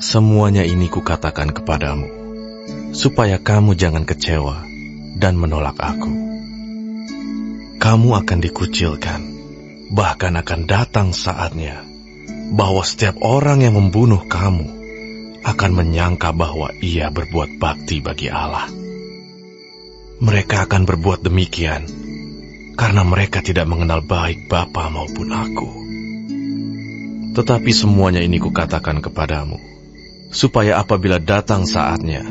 Semuanya ini kukatakan kepadamu, supaya kamu jangan kecewa dan menolak aku. Kamu akan dikucilkan, bahkan akan datang saatnya bahwa setiap orang yang membunuh kamu akan menyangka bahwa ia berbuat bakti bagi Allah. Mereka akan berbuat demikian karena mereka tidak mengenal baik Bapa maupun aku. Tetapi semuanya ini kukatakan kepadamu, supaya apabila datang saatnya,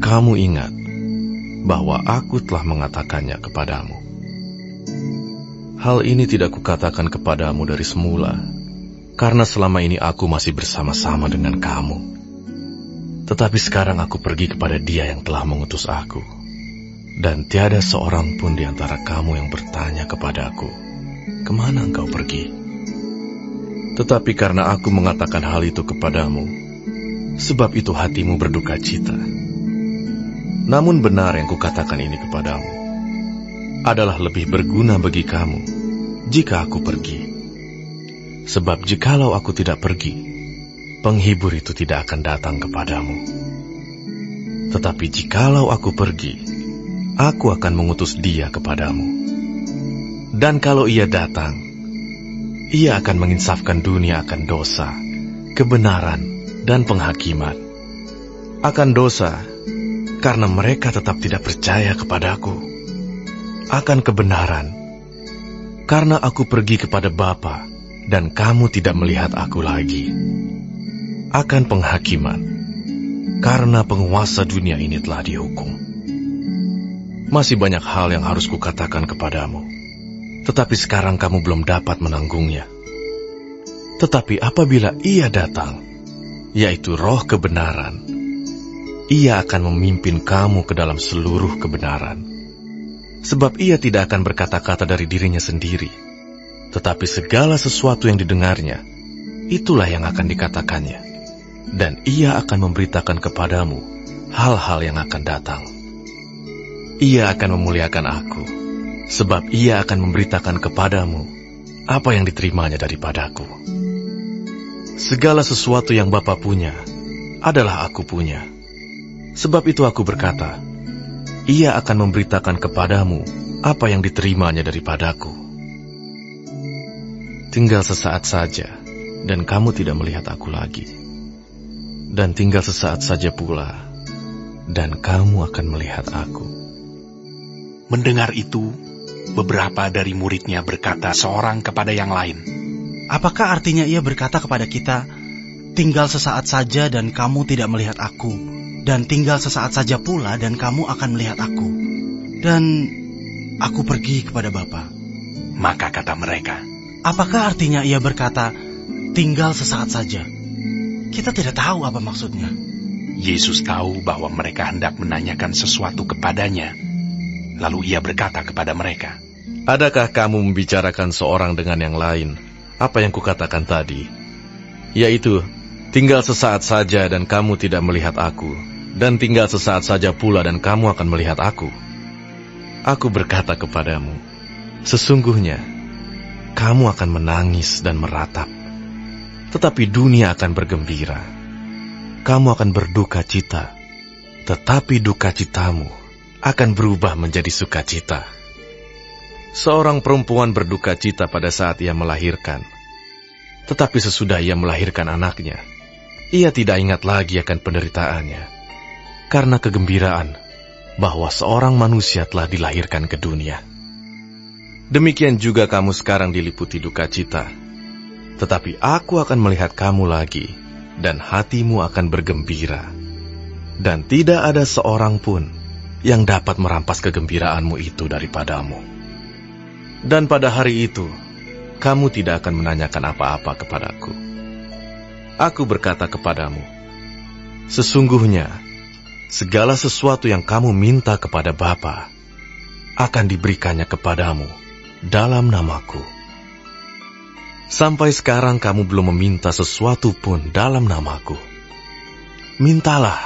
kamu ingat bahwa aku telah mengatakannya kepadamu. Hal ini tidak kukatakan kepadamu dari semula, karena selama ini aku masih bersama-sama dengan kamu. Tetapi sekarang aku pergi kepada Dia yang telah mengutus aku, dan tiada seorang pun di antara kamu yang bertanya kepadaku, "Kemana engkau pergi?" Tetapi karena aku mengatakan hal itu kepadamu, sebab itu hatimu berduka cita. Namun benar yang kukatakan ini kepadamu adalah lebih berguna bagi kamu jika aku pergi. Sebab jikalau aku tidak pergi, penghibur itu tidak akan datang kepadamu. Tetapi jikalau aku pergi, aku akan mengutus Dia kepadamu. Dan kalau Ia datang, Ia akan menginsafkan dunia akan dosa, kebenaran, dan penghakiman. Akan dosa, karena mereka tetap tidak percaya kepadaku. Akan kebenaran, karena aku pergi kepada Bapa, dan kamu tidak melihat aku lagi. Akan penghakiman, karena penguasa dunia ini telah dihukum. Masih banyak hal yang harus kukatakan kepadamu, tetapi sekarang kamu belum dapat menanggungnya. Tetapi apabila Ia datang, yaitu Roh kebenaran, Ia akan memimpin kamu ke dalam seluruh kebenaran. Sebab Ia tidak akan berkata-kata dari dirinya sendiri, tetapi segala sesuatu yang didengarnya, itulah yang akan dikatakannya. Dan Ia akan memberitakan kepadamu hal-hal yang akan datang. Ia akan memuliakan aku, sebab Ia akan memberitakan kepadamu apa yang diterimanya daripadaku. Segala sesuatu yang Bapa punya adalah aku punya. Sebab itu aku berkata, Ia akan memberitakan kepadamu apa yang diterimanya daripadaku. Tinggal sesaat saja, dan kamu tidak melihat aku lagi. Dan tinggal sesaat saja pula, dan kamu akan melihat aku. Mendengar itu, beberapa dari muridnya berkata seorang kepada yang lain, "Apakah artinya Ia berkata kepada kita, 'Tinggal sesaat saja dan kamu tidak melihat aku, dan tinggal sesaat saja pula dan kamu akan melihat aku, dan aku pergi kepada Bapa'?" Maka kata mereka, "Apakah artinya Ia berkata, 'Tinggal sesaat saja'? Kita tidak tahu apa maksudnya." Yesus tahu bahwa mereka hendak menanyakan sesuatu kepadanya. Lalu Ia berkata kepada mereka, "Adakah kamu membicarakan seorang dengan yang lain apa yang kukatakan tadi? Yaitu, tinggal sesaat saja dan kamu tidak melihat aku, dan tinggal sesaat saja pula dan kamu akan melihat aku. Aku berkata kepadamu, sesungguhnya kamu akan menangis dan meratap, tetapi dunia akan bergembira. Kamu akan berduka cita, tetapi duka citamu akan berubah menjadi sukacita. Seorang perempuan berduka cita pada saat ia melahirkan, tetapi sesudah ia melahirkan anaknya, ia tidak ingat lagi akan penderitaannya, karena kegembiraan bahwa seorang manusia telah dilahirkan ke dunia. Demikian juga kamu sekarang diliputi duka cita, tetapi aku akan melihat kamu lagi, dan hatimu akan bergembira, dan tidak ada seorang pun yang dapat merampas kegembiraanmu itu daripadamu. Dan pada hari itu, kamu tidak akan menanyakan apa-apa kepadaku. Aku berkata kepadamu, sesungguhnya, segala sesuatu yang kamu minta kepada Bapa akan diberikannya kepadamu dalam namaku. Sampai sekarang kamu belum meminta sesuatu pun dalam namaku. Mintalah,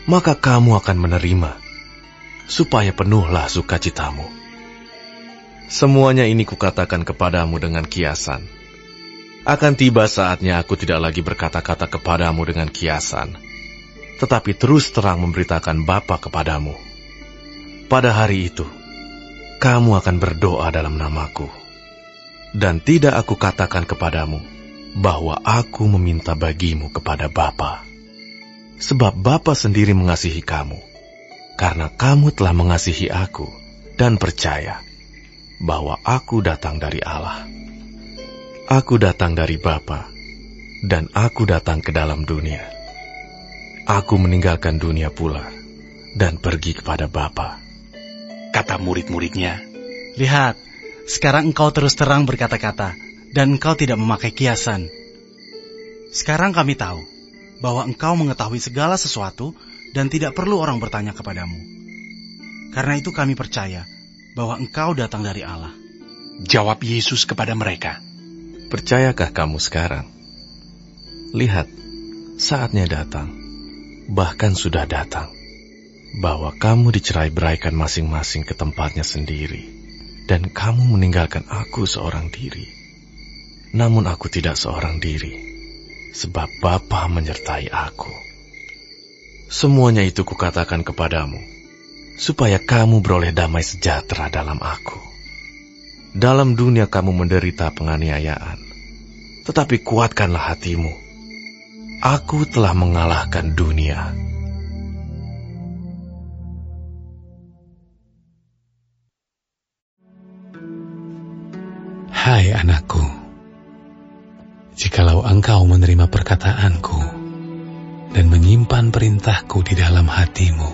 maka kamu akan menerima, supaya penuhlah sukacitamu. Semuanya ini kukatakan kepadamu dengan kiasan, akan tiba saatnya aku tidak lagi berkata-kata kepadamu dengan kiasan, tetapi terus terang memberitakan Bapa kepadamu. Pada hari itu, kamu akan berdoa dalam namaku, dan tidak aku katakan kepadamu bahwa aku meminta bagimu kepada Bapa, sebab Bapa sendiri mengasihi kamu, karena kamu telah mengasihi aku dan percaya bahwa aku datang dari Allah. Aku datang dari Bapa, dan aku datang ke dalam dunia. Aku meninggalkan dunia pula dan pergi kepada Bapa. Kata murid-muridnya, Lihat, sekarang engkau terus terang berkata-kata, dan engkau tidak memakai kiasan. Sekarang kami tahu bahwa engkau mengetahui segala sesuatu dan tidak perlu orang bertanya kepadamu. Karena itu kami percaya bahwa engkau datang dari Allah. jawab Yesus kepada mereka, Percayakah kamu sekarang? Lihat, saatnya datang, bahkan sudah datang, bahwa kamu dicerai-beraikan masing-masing ke tempatnya sendiri, dan kamu meninggalkan aku seorang diri. Namun aku tidak seorang diri, sebab Bapa menyertai aku. Semuanya itu kukatakan kepadamu, supaya kamu beroleh damai sejahtera dalam aku. Dalam dunia kamu menderita penganiayaan, tetapi kuatkanlah hatimu. Aku telah mengalahkan dunia. Hai anakku, jikalau engkau menerima perkataanku dan menyimpan perintahku di dalam hatimu,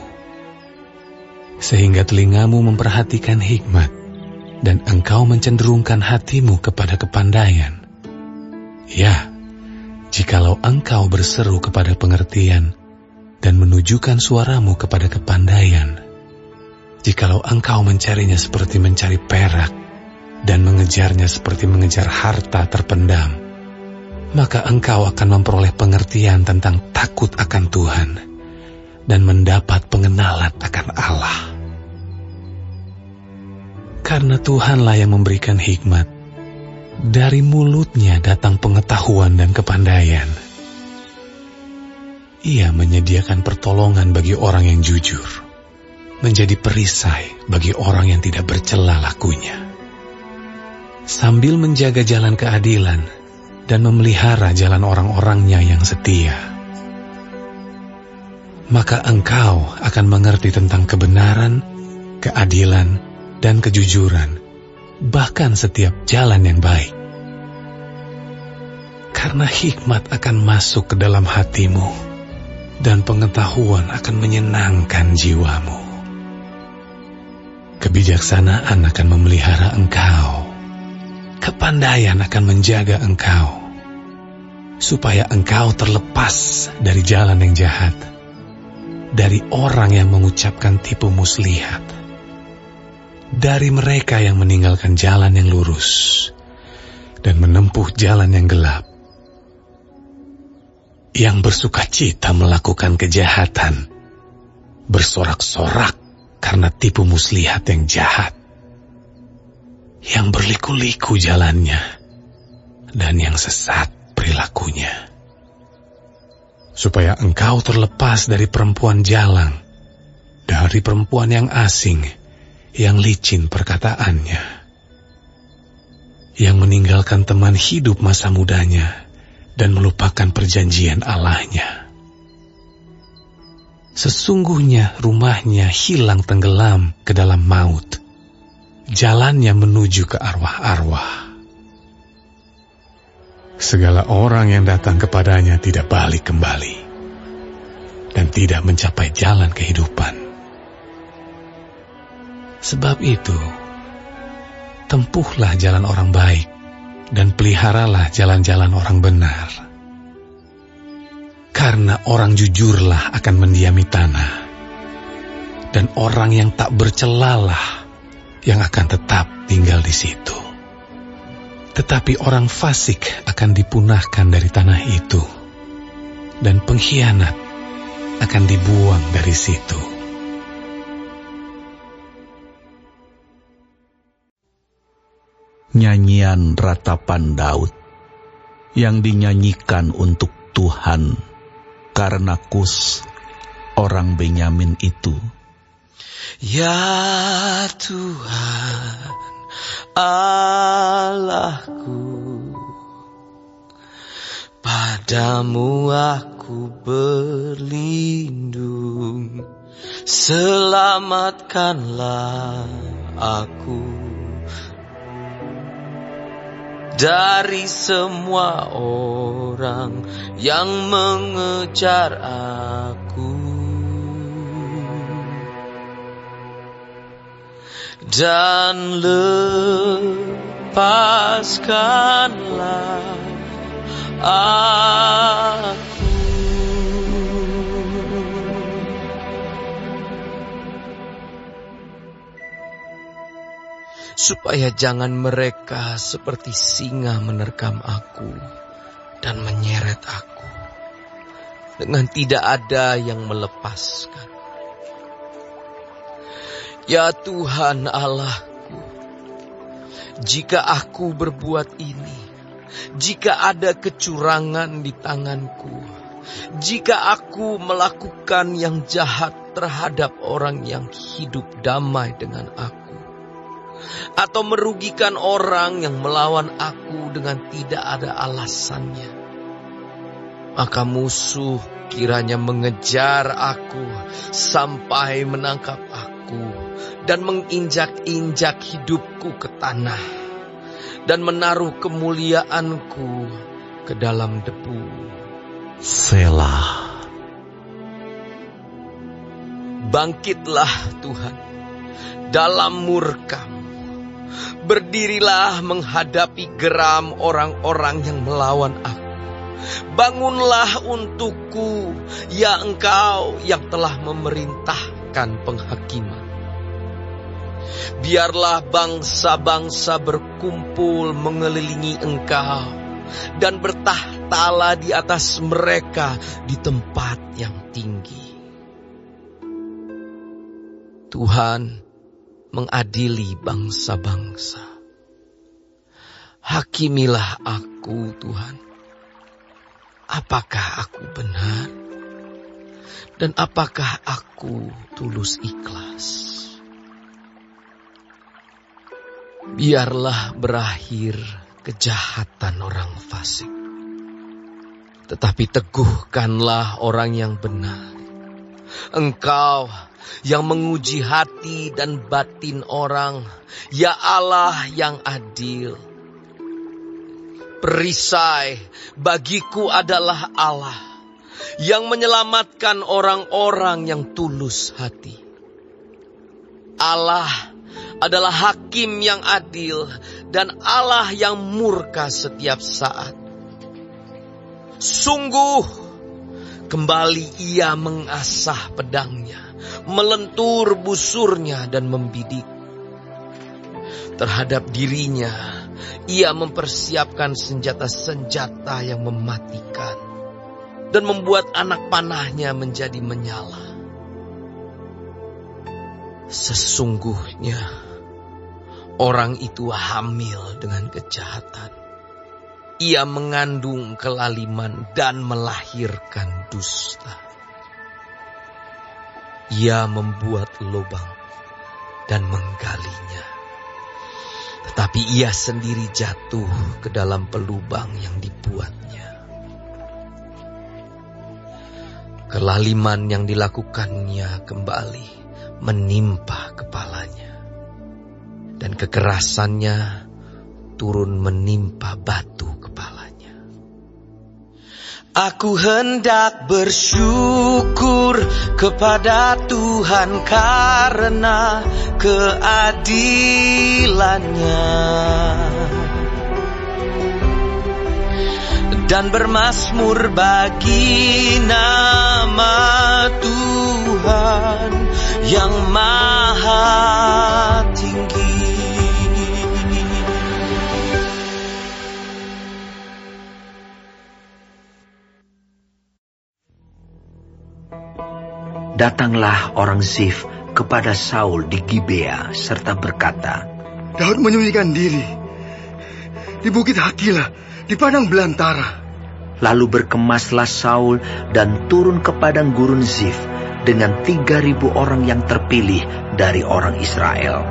sehingga telingamu memperhatikan hikmat dan engkau mencenderungkan hatimu kepada kepandaian. Ya, jikalau engkau berseru kepada pengertian dan menunjukkan suaramu kepada kepandaian, jikalau engkau mencarinya seperti mencari perak dan mengejarnya seperti mengejar harta terpendam, maka engkau akan memperoleh pengertian tentang takut akan Tuhan dan mendapat pengenalan akan Allah. Karena Tuhanlah yang memberikan hikmat, dari mulutnya datang pengetahuan dan kepandaian. Ia menyediakan pertolongan bagi orang yang jujur, menjadi perisai bagi orang yang tidak bercela lakunya, sambil menjaga jalan keadilan dan memelihara jalan orang-orangnya yang setia. Maka engkau akan mengerti tentang kebenaran, keadilan, dan kejujuran, bahkan setiap jalan yang baik. Karena hikmat akan masuk ke dalam hatimu, dan pengetahuan akan menyenangkan jiwamu. Kebijaksanaan akan memelihara engkau, kepandaian akan menjaga engkau, supaya engkau terlepas dari jalan yang jahat, dari orang yang mengucapkan tipu muslihat, dari mereka yang meninggalkan jalan yang lurus dan menempuh jalan yang gelap, yang bersukacita melakukan kejahatan, bersorak-sorak karena tipu muslihat yang jahat, yang berliku-liku jalannya, dan yang sesat perilakunya. Supaya engkau terlepas dari perempuan jalang, dari perempuan yang asing, yang licin perkataannya, yang meninggalkan teman hidup masa mudanya dan melupakan perjanjian Allahnya. Sesungguhnya rumahnya hilang tenggelam ke dalam maut, jalannya menuju ke arwah-arwah. Segala orang yang datang kepadanya tidak balik kembali dan tidak mencapai jalan kehidupan. Sebab itu, tempuhlah jalan orang baik dan peliharalah jalan-jalan orang benar. Karena orang jujurlah akan mendiami tanah, dan orang yang tak bercelalah yang akan tetap tinggal di situ. Tetapi orang fasik akan dipunahkan dari tanah itu, dan pengkhianat akan dibuang dari situ. Nyanyian Ratapan Daud. yang dinyanyikan untuk Tuhan karena Kus, orang Benyamin itu. Ya Tuhan, Allahku, padamu aku berlindung, selamatkanlah aku dari semua orang yang mengejar aku, dan lepaskanlah aku. Supaya jangan mereka seperti singa menerkam aku dan menyeret aku, dengan tidak ada yang melepaskan. Ya Tuhan Allahku, jika aku berbuat ini, jika ada kecurangan di tanganku, jika aku melakukan yang jahat terhadap orang yang hidup damai dengan aku, atau merugikan orang yang melawan aku dengan tidak ada alasannya, maka musuh kiranya mengejar aku sampai menangkap aku dan menginjak-injak hidupku ke tanah dan menaruh kemuliaanku ke dalam debu. Selah. Bangkitlah Tuhan dalam murka-Mu. Berdirilah menghadapi geram orang-orang yang melawan aku. Bangunlah untukku, ya Engkau yang telah memerintahkan penghakiman. Biarlah bangsa-bangsa berkumpul mengelilingi Engkau, dan bertahtalah di atas mereka di tempat yang tinggi. Tuhan mengadili bangsa-bangsa. Hakimilah aku, Tuhan. Apakah aku benar? Dan apakah aku tulus ikhlas? Biarlah berakhir kejahatan orang fasik, tetapi teguhkanlah orang yang benar. Engkau yang menguji hati dan batin orang, ya Allah yang adil. Perisai bagiku adalah Allah yang menyelamatkan orang-orang yang tulus hati. Allah adalah hakim yang adil dan Allah yang murka setiap saat. Sungguh, kembali ia mengasah pedangnya, melentur busurnya dan membidik. Terhadap dirinya, ia mempersiapkan senjata-senjata yang mematikan dan membuat anak panahnya menjadi menyala. Sesungguhnya, orang itu hamil dengan kejahatan. Ia mengandung kelaliman dan melahirkan dusta. Ia membuat lubang dan menggalinya, tetapi ia sendiri jatuh ke dalam pelubang yang dibuatnya. Kelaliman yang dilakukannya kembali menimpa kepalanya, dan kekerasannya turun menimpa batu kepalanya. Aku hendak bersyukur kepada Tuhan karena keadilannya, dan bermazmur bagi nama Tuhan yang maha tinggi. Datanglah orang Zif kepada Saul di Gibea serta berkata, Daud menyembunyikan diri di bukit Hakila di padang belantara. Lalu berkemaslah Saul dan turun ke padang gurun Zif dengan 3.000 orang yang terpilih dari orang Israel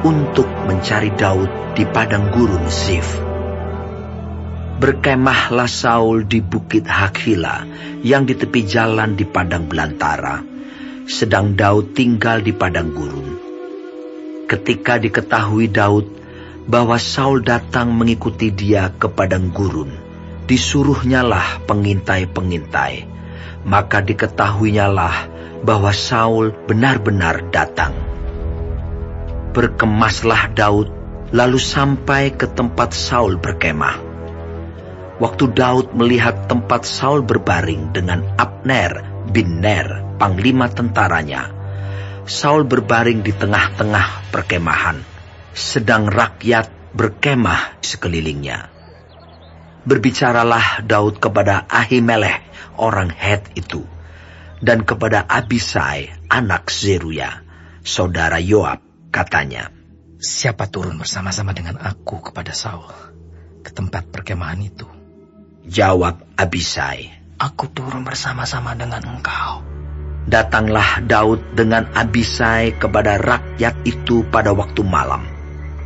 untuk mencari Daud di padang gurun Zif. Berkemahlah Saul di bukit Hakhila yang di tepi jalan di padang belantara, sedang Daud tinggal di padang gurun. Ketika diketahui Daud bahwa Saul datang mengikuti dia ke padang gurun, disuruhnyalah pengintai-pengintai, maka diketahuinyalah bahwa Saul benar-benar datang. Berkemaslah Daud lalu sampai ke tempat Saul berkemah. Waktu Daud melihat tempat Saul berbaring dengan Abner bin Ner, panglima tentaranya, Saul berbaring di tengah-tengah perkemahan, sedang rakyat berkemah sekelilingnya. Berbicaralah Daud kepada Ahimelech orang Het itu, dan kepada Abisai anak Zeruya, saudara Yoab, katanya, "Siapa turun bersama-sama dengan aku kepada Saul ke tempat perkemahan itu?" Jawab Abisai, "Aku turun bersama-sama dengan engkau." Datanglah Daud dengan Abisai kepada rakyat itu pada waktu malam,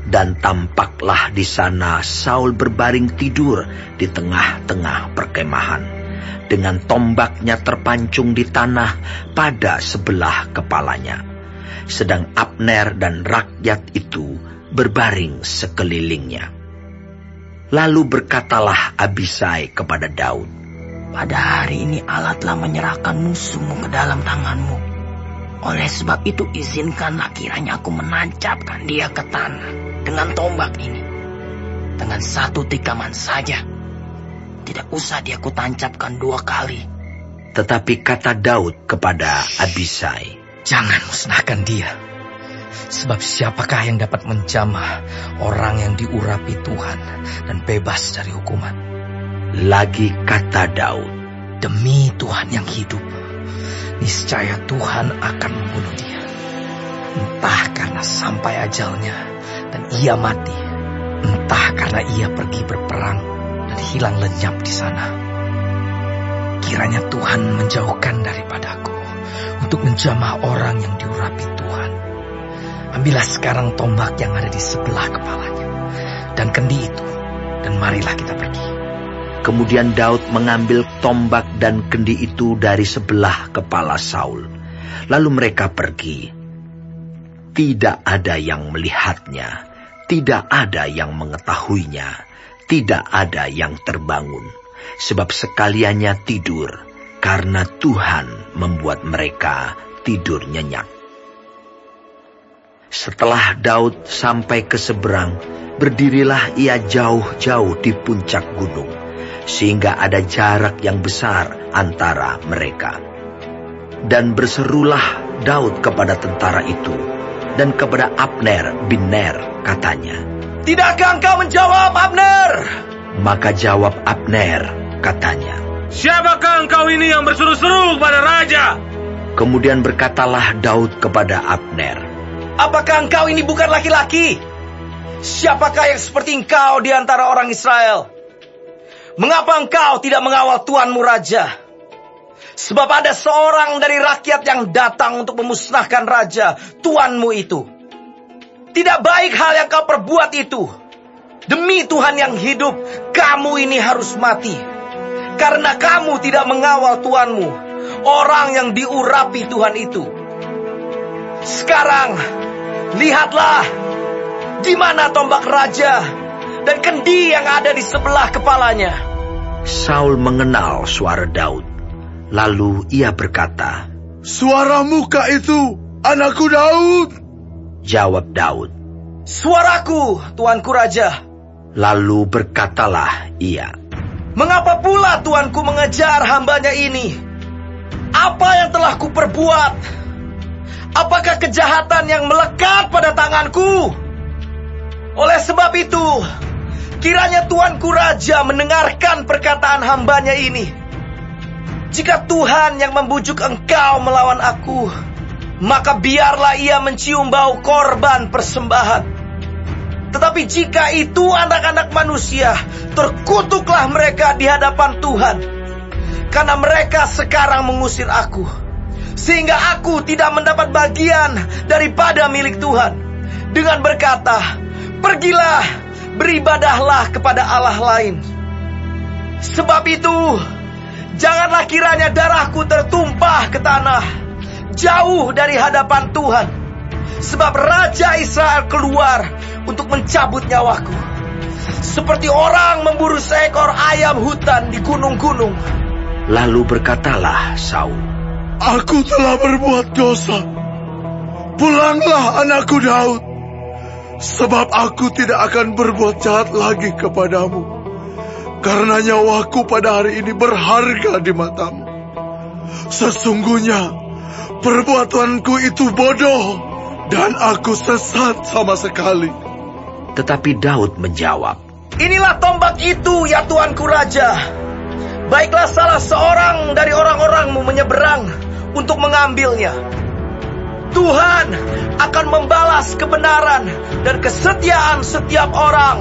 dan tampaklah di sana Saul berbaring tidur di tengah-tengah perkemahan, dengan tombaknya terpancung di tanah pada sebelah kepalanya, sedang Abner dan rakyat itu berbaring sekelilingnya. Lalu berkatalah Abisai kepada Daud, "Pada hari ini Allah telah menyerahkan musuhmu ke dalam tanganmu. Oleh sebab itu izinkanlah kiranya aku menancapkan dia ke tanah dengan tombak ini, dengan satu tikaman saja. Tidak usah dia kutancapkan 2 kali." Tetapi kata Daud kepada Abisai, "Jangan musnahkan dia. Sebab siapakah yang dapat menjamah orang yang diurapi Tuhan dan bebas dari hukuman?" Lagi kata Daud, "Demi Tuhan yang hidup, niscaya Tuhan akan membunuh dia. Entah karena sampai ajalnya dan ia mati, entah karena ia pergi berperang dan hilang lenyap di sana. Kiranya Tuhan menjauhkan daripadaku untuk menjamah orang yang diurapi Tuhan. Ambillah sekarang tombak yang ada di sebelah kepalanya dan kendi itu, dan marilah kita pergi." Kemudian Daud mengambil tombak dan kendi itu dari sebelah kepala Saul. Lalu mereka pergi. Tidak ada yang melihatnya, tidak ada yang mengetahuinya, tidak ada yang terbangun, sebab sekaliannya tidur, karena Tuhan membuat mereka tidur nyenyak. Setelah Daud sampai ke seberang, berdirilah ia jauh-jauh di puncak gunung, sehingga ada jarak yang besar antara mereka. Dan berserulah Daud kepada tentara itu dan kepada Abner bin Ner, katanya, "Tidakkah engkau menjawab, Abner?" Maka jawab Abner, katanya, "Siapakah engkau ini yang berseru-seru kepada raja?" Kemudian berkatalah Daud kepada Abner, "Apakah engkau ini bukan laki-laki? Siapakah yang seperti engkau di antara orang Israel? Mengapa engkau tidak mengawal tuanmu raja? Sebab ada seorang dari rakyat yang datang untuk memusnahkan raja, tuanmu itu. Tidak baik hal yang kau perbuat itu. Demi Tuhan yang hidup, kamu ini harus mati. Karena kamu tidak mengawal tuanmu, orang yang diurapi Tuhan itu. Sekarang, lihatlah, di mana tombak raja dan kendi yang ada di sebelah kepalanya." Saul mengenal suara Daud. Lalu ia berkata, "Suaramu kah itu, anakku Daud?" Jawab Daud, "Suaraku, tuanku raja." Lalu berkatalah ia, "Mengapa pula tuanku mengejar hambanya ini? Apa yang telah kuperbuat? Apakah kejahatan yang melekat pada tanganku? Oleh sebab itu, kiranya tuanku raja mendengarkan perkataan hambanya ini. Jika Tuhan yang membujuk engkau melawan aku, maka biarlah ia mencium bau korban persembahan. Tetapi jika itu anak-anak manusia, terkutuklah mereka di hadapan Tuhan. Karena mereka sekarang mengusir aku, sehingga aku tidak mendapat bagian daripada milik Tuhan. Dengan berkata, pergilah, beribadahlah kepada Allah lain. Sebab itu, janganlah kiranya darahku tertumpah ke tanah, jauh dari hadapan Tuhan. Sebab Raja Israel keluar untuk mencabut nyawaku, seperti orang memburu seekor ayam hutan di gunung-gunung. Lalu berkatalah Saul, aku telah berbuat dosa. Pulanglah anakku Daud, sebab aku tidak akan berbuat jahat lagi kepadamu, karena nyawaku pada hari ini berharga di matamu. Sesungguhnya perbuatanku itu bodoh, dan aku sesat sama sekali. Tetapi Daud menjawab, inilah tombak itu, ya Tuanku Raja. Baiklah salah seorang dari orang-orangmu menyeberang untuk mengambilnya. Tuhan akan membalas kebenaran dan kesetiaan setiap orang.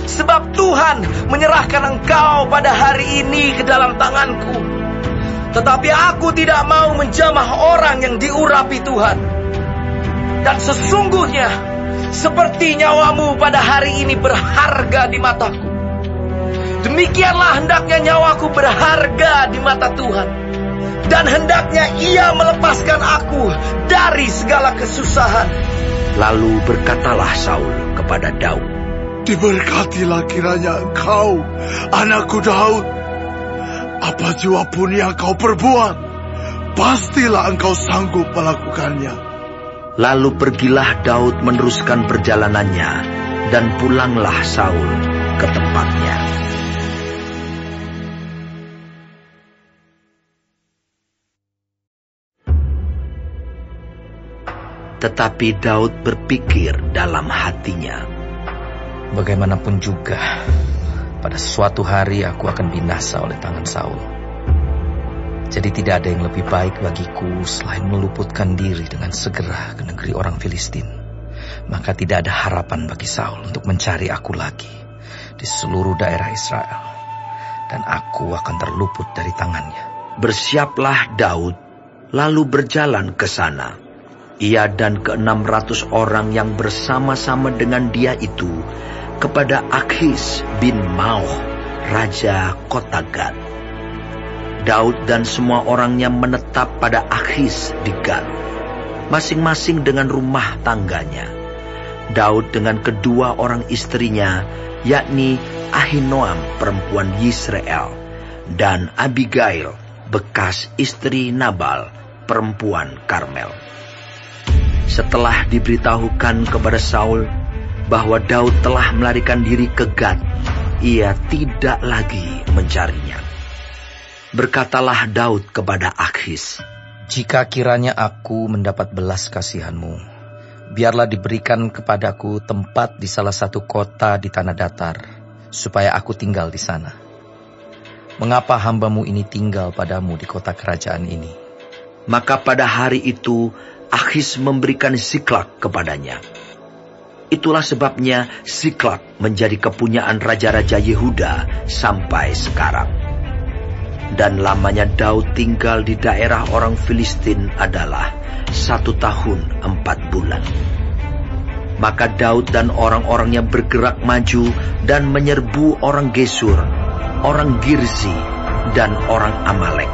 Sebab Tuhan menyerahkan engkau pada hari ini ke dalam tanganku. Tetapi aku tidak mau menjamah orang yang diurapi Tuhan. Dan sesungguhnya, seperti nyawamu pada hari ini berharga di mataku, demikianlah hendaknya nyawaku berharga di mata Tuhan. Dan hendaknya ia melepaskan aku dari segala kesusahan. Lalu berkatalah Saul kepada Daud, diberkatilah kiranya engkau, anakku Daud. Apa jua pun yang kau perbuat, pastilah engkau sanggup melakukannya. Lalu pergilah Daud meneruskan perjalanannya, dan pulanglah Saul ke tempatnya. Tetapi Daud berpikir dalam hatinya, bagaimanapun juga, pada suatu hari aku akan binasa oleh tangan Saul. Jadi tidak ada yang lebih baik bagiku selain meluputkan diri dengan segera ke negeri orang Filistin. Maka tidak ada harapan bagi Saul untuk mencari aku lagi di seluruh daerah Israel. Dan aku akan terluput dari tangannya. Bersiaplah Daud, lalu berjalan ke sana. Ia dan ke-600 orang yang bersama-sama dengan dia itu kepada Akhis bin Mauch, raja kota Gad. Daud dan semua orangnya menetap pada Akhis di Gad, masing-masing dengan rumah tangganya. Daud dengan kedua orang istrinya, yakni Ahinoam perempuan Yisrael, dan Abigail bekas istri Nabal perempuan Karmel. Setelah diberitahukan kepada Saul bahwa Daud telah melarikan diri ke Gad, ia tidak lagi mencarinya. Berkatalah Daud kepada Akhis, jika kiranya aku mendapat belas kasihanmu, biarlah diberikan kepadaku tempat di salah satu kota di tanah datar, supaya aku tinggal di sana. Mengapa hambamu ini tinggal padamu di kota kerajaan ini? Maka pada hari itu Akhis memberikan Siklak kepadanya. Itulah sebabnya Siklak menjadi kepunyaan raja-raja Yehuda sampai sekarang. Dan lamanya Daud tinggal di daerah orang Filistin adalah 1 tahun 4 bulan. Maka Daud dan orang-orangnya bergerak maju dan menyerbu orang Gesur, orang Girzi, dan orang Amalek.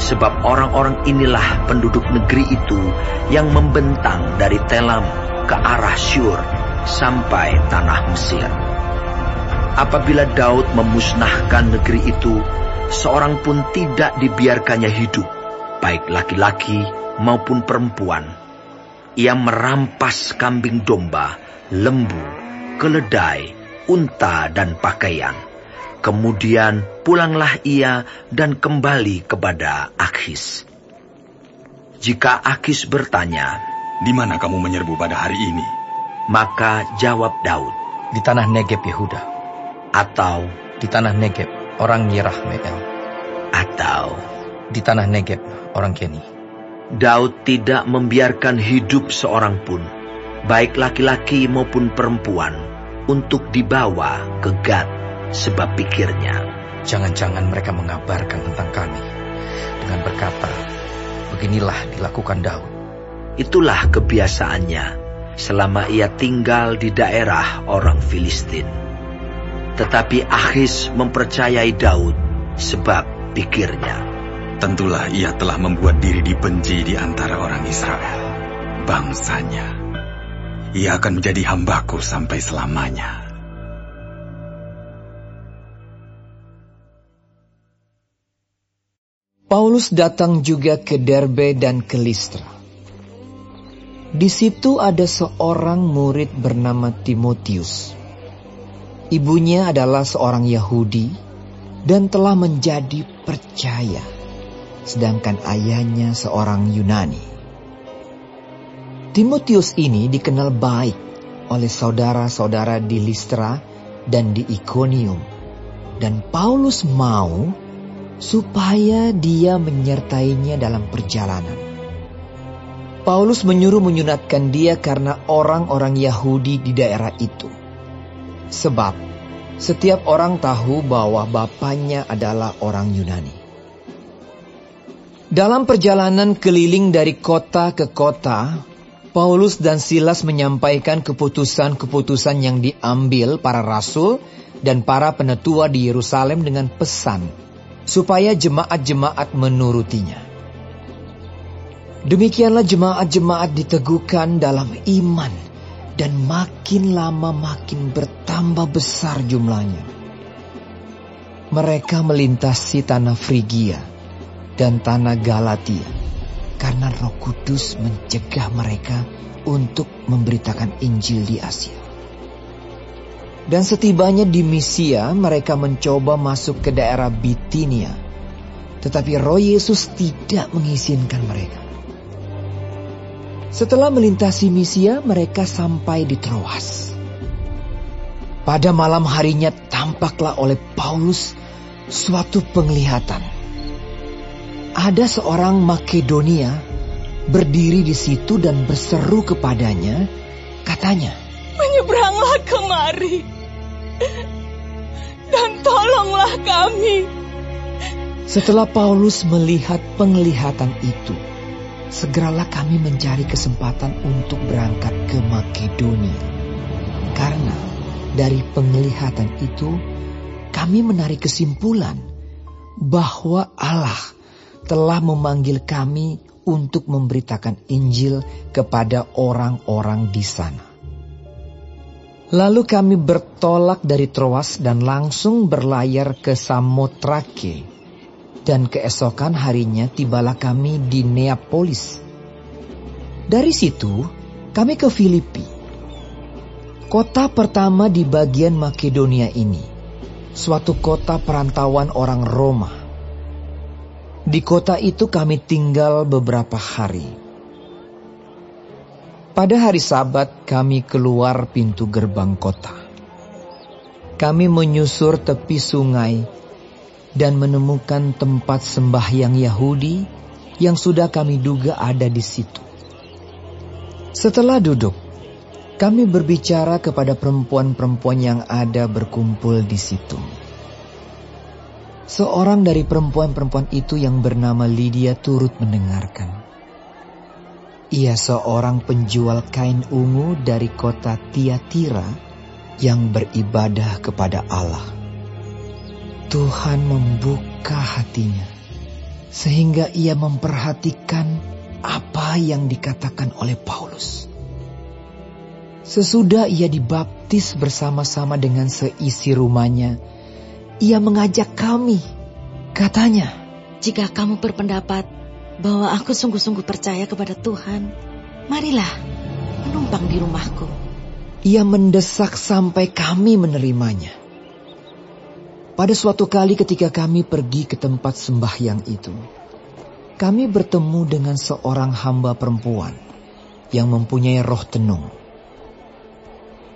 Sebab orang-orang inilah penduduk negeri itu yang membentang dari Telam ke arah Syur sampai tanah Mesir. Apabila Daud memusnahkan negeri itu, seorang pun tidak dibiarkannya hidup, baik laki-laki maupun perempuan. Ia merampas kambing domba, lembu, keledai, unta, dan pakaian. Kemudian pulanglah ia dan kembali kepada Akhis. Jika Akhis bertanya, di mana kamu menyerbu pada hari ini? Maka jawab Daud, di tanah Negeb Yehuda. Atau di tanah Negeb orang Yerahmeel. Atau di tanah Negeb orang Keni. Daud tidak membiarkan hidup seorang pun, baik laki-laki maupun perempuan, untuk dibawa ke Gad, sebab pikirnya, jangan-jangan mereka mengabarkan tentang kami dengan berkata, beginilah dilakukan Daud. Itulah kebiasaannya selama ia tinggal di daerah orang Filistin. Tetapi Akhis mempercayai Daud sebab pikirnya, tentulah ia telah membuat diri dibenci di antara orang Israel, bangsanya. Ia akan menjadi hambaku sampai selamanya. Paulus datang juga ke Derbe dan ke Listra. Di situ ada seorang murid bernama Timotius. Ibunya adalah seorang Yahudi dan telah menjadi percaya, sedangkan ayahnya seorang Yunani. Timotius ini dikenal baik oleh saudara-saudara di Listra dan di Ikonium, dan Paulus mau supaya dia menyertainya dalam perjalanan. Paulus menyuruh menyunatkan dia karena orang-orang Yahudi di daerah itu. Sebab setiap orang tahu bahwa bapaknya adalah orang Yunani. Dalam perjalanan keliling dari kota ke kota, Paulus dan Silas menyampaikan keputusan-keputusan yang diambil para rasul dan para penetua di Yerusalem dengan pesan supaya jemaat-jemaat menurutinya. Demikianlah jemaat-jemaat diteguhkan dalam iman dan makin lama makin bertambah besar jumlahnya. Mereka melintasi tanah Frigia dan tanah Galatia karena Roh Kudus mencegah mereka untuk memberitakan Injil di Asia. Dan setibanya di Misia, mereka mencoba masuk ke daerah Bitinia, tetapi Roh Yesus tidak mengizinkan mereka. Setelah melintasi Misia, mereka sampai di Troas. Pada malam harinya tampaklah oleh Paulus suatu penglihatan. Ada seorang Makedonia berdiri di situ dan berseru kepadanya, katanya, menyeberanglah kemari dan tolonglah kami. Setelah Paulus melihat penglihatan itu, segeralah kami mencari kesempatan untuk berangkat ke Makedonia. Karena dari penglihatan itu, kami menarik kesimpulan bahwa Allah telah memanggil kami untuk memberitakan Injil kepada orang-orang di sana. Lalu kami bertolak dari Troas dan langsung berlayar ke Samotrake. Dan keesokan harinya tibalah kami di Neapolis. Dari situ kami ke Filipi, kota pertama di bagian Makedonia ini, suatu kota perantauan orang Roma. Di kota itu kami tinggal beberapa hari. Pada hari Sabat kami keluar pintu gerbang kota. Kami menyusur tepi sungai dan menemukan tempat sembahyang Yahudi yang sudah kami duga ada di situ. Setelah duduk, kami berbicara kepada perempuan-perempuan yang ada berkumpul di situ. Seorang dari perempuan-perempuan itu yang bernama Lydia turut mendengarkan. Ia seorang penjual kain ungu dari kota Tiatira yang beribadah kepada Allah. Tuhan membuka hatinya sehingga ia memperhatikan apa yang dikatakan oleh Paulus. Sesudah ia dibaptis bersama-sama dengan seisi rumahnya, ia mengajak kami. Katanya, jika kamu berpendapat bahwa aku sungguh-sungguh percaya kepada Tuhan, marilah menumpang di rumahku. Ia mendesak sampai kami menerimanya. Pada suatu kali ketika kami pergi ke tempat sembahyang itu, kami bertemu dengan seorang hamba perempuan yang mempunyai roh tenung.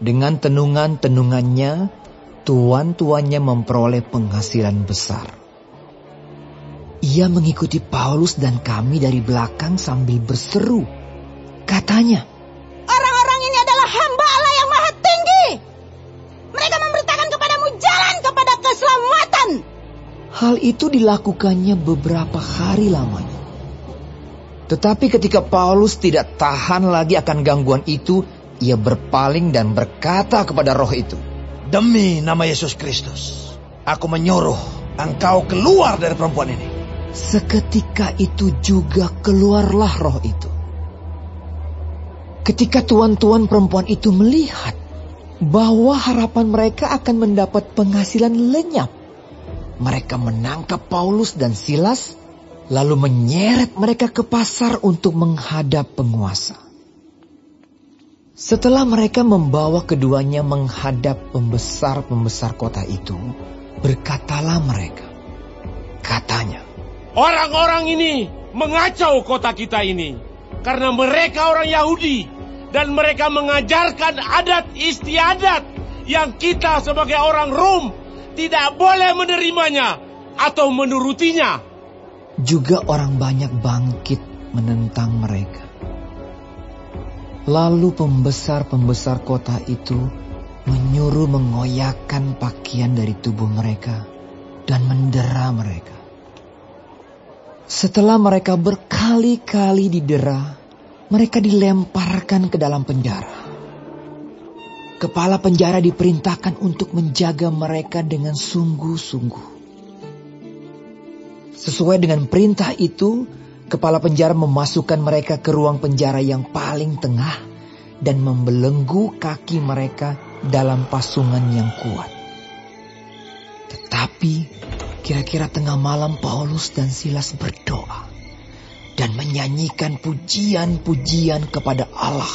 Dengan tenungan-tenungannya, tuan-tuannya memperoleh penghasilan besar. Ia mengikuti Paulus dan kami dari belakang sambil berseru. Katanya, orang-orang ini Hal itu dilakukannya beberapa hari lamanya. Tetapi ketika Paulus tidak tahan lagi akan gangguan itu, ia berpaling dan berkata kepada roh itu, "Demi nama Yesus Kristus, aku menyuruh engkau keluar dari perempuan ini." Seketika itu juga keluarlah roh itu. Ketika tuan-tuan perempuan itu melihat bahwa harapan mereka akan mendapat penghasilan lenyap, mereka menangkap Paulus dan Silas, lalu menyeret mereka ke pasar untuk menghadap penguasa. Setelah mereka membawa keduanya menghadap pembesar-pembesar kota itu, berkatalah mereka. Katanya, "Orang-orang ini mengacau kota kita ini, karena mereka orang Yahudi, dan mereka mengajarkan adat istiadat yang kita sebagai orang Rom tidak boleh menerimanya atau menurutinya." Juga orang banyak bangkit menentang mereka. Lalu pembesar-pembesar kota itu menyuruh mengoyakkan pakaian dari tubuh mereka dan mendera mereka. Setelah mereka berkali-kali didera, mereka dilemparkan ke dalam penjara. Kepala penjara diperintahkan untuk menjaga mereka dengan sungguh-sungguh. Sesuai dengan perintah itu, kepala penjara memasukkan mereka ke ruang penjara yang paling tengah dan membelenggu kaki mereka dalam pasungan yang kuat. Tetapi kira-kira tengah malam Paulus dan Silas berdoa dan menyanyikan pujian-pujian kepada Allah,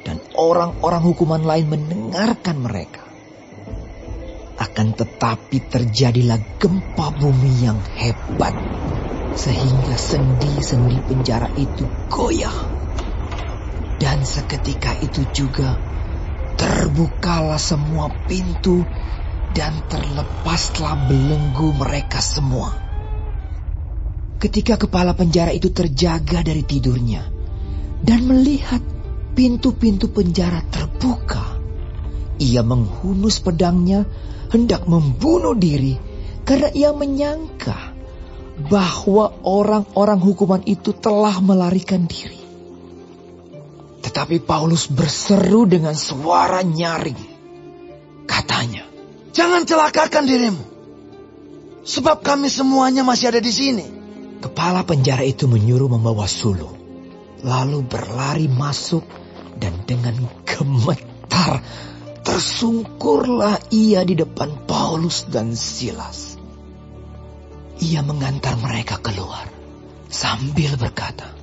dan orang-orang hukuman lain mendengarkan mereka. Akan tetapi terjadilah gempa bumi yang hebat, sehingga sendi-sendi penjara itu goyah. Dan seketika itu juga terbukalah semua pintu dan terlepaslah belenggu mereka semua. Ketika kepala penjara itu terjaga dari tidurnya dan melihat pintu-pintu penjara terbuka, ia menghunus pedangnya hendak membunuh diri karena ia menyangka bahwa orang-orang hukuman itu telah melarikan diri. Tetapi Paulus berseru dengan suara nyaring. Katanya, "Jangan celakakan dirimu, sebab kami semuanya masih ada di sini." Kepala penjara itu menyuruh membawa sulung, lalu berlari masuk, dan dengan gemetar tersungkurlah ia di depan Paulus dan Silas. Ia mengantar mereka keluar sambil berkata,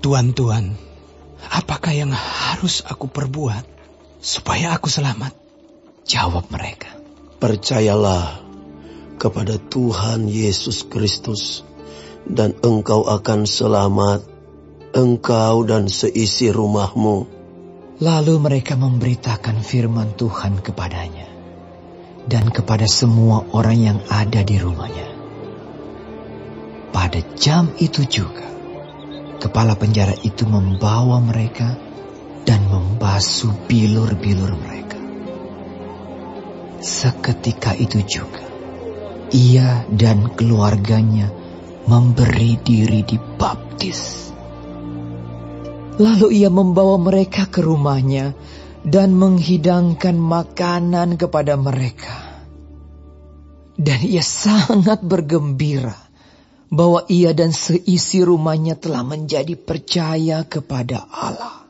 "Tuan-tuan, apakah yang harus aku perbuat supaya aku selamat?" Jawab mereka, "Percayalah kepada Tuhan Yesus Kristus, dan engkau akan selamat, engkau dan seisi rumahmu." Lalu mereka memberitakan firman Tuhan kepadanya dan kepada semua orang yang ada di rumahnya. Pada jam itu juga, kepala penjara itu membawa mereka dan membasuh bilur-bilur mereka. Seketika itu juga, ia dan keluarganya memberi diri dibaptis. Lalu ia membawa mereka ke rumahnya dan menghidangkan makanan kepada mereka. Dan ia sangat bergembira bahwa ia dan seisi rumahnya telah menjadi percaya kepada Allah.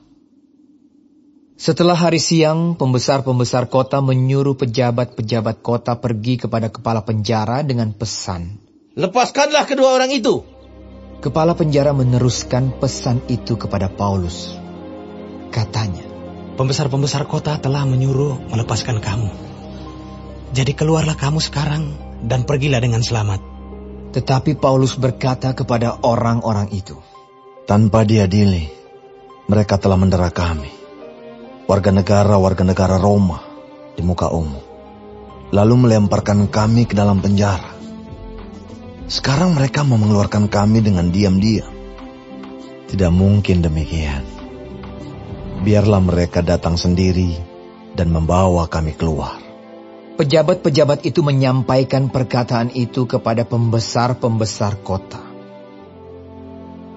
Setelah hari siang, pembesar-pembesar kota menyuruh pejabat-pejabat kota pergi kepada kepala penjara dengan pesan, "Lepaskanlah kedua orang itu." Kepala penjara meneruskan pesan itu kepada Paulus. Katanya, "Pembesar-pembesar kota telah menyuruh melepaskan kamu. Jadi keluarlah kamu sekarang dan pergilah dengan selamat." Tetapi Paulus berkata kepada orang-orang itu, "Tanpa diadili, mereka telah mendera kami, warga negara Roma, di muka umum, lalu melemparkan kami ke dalam penjara. Sekarang mereka mau mengeluarkan kami dengan diam-diam. Tidak mungkin demikian. Biarlah mereka datang sendiri dan membawa kami keluar. Pejabat-pejabat itu menyampaikan perkataan itu kepada pembesar-pembesar kota.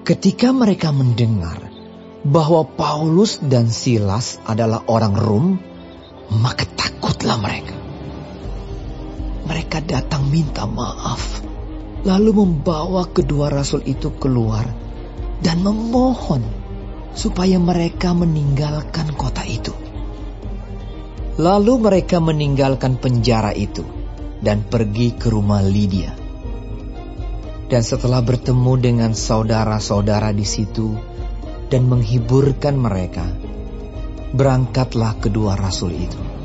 Ketika mereka mendengar bahwa Paulus dan Silas adalah orang Rom, maka takutlah mereka. Mereka datang minta maaf, lalu membawa kedua rasul itu keluar dan memohon supaya mereka meninggalkan kota itu. Lalu mereka meninggalkan penjara itu dan pergi ke rumah Lydia. Dan setelah bertemu dengan saudara-saudara di situ dan menghiburkan mereka, berangkatlah kedua rasul itu.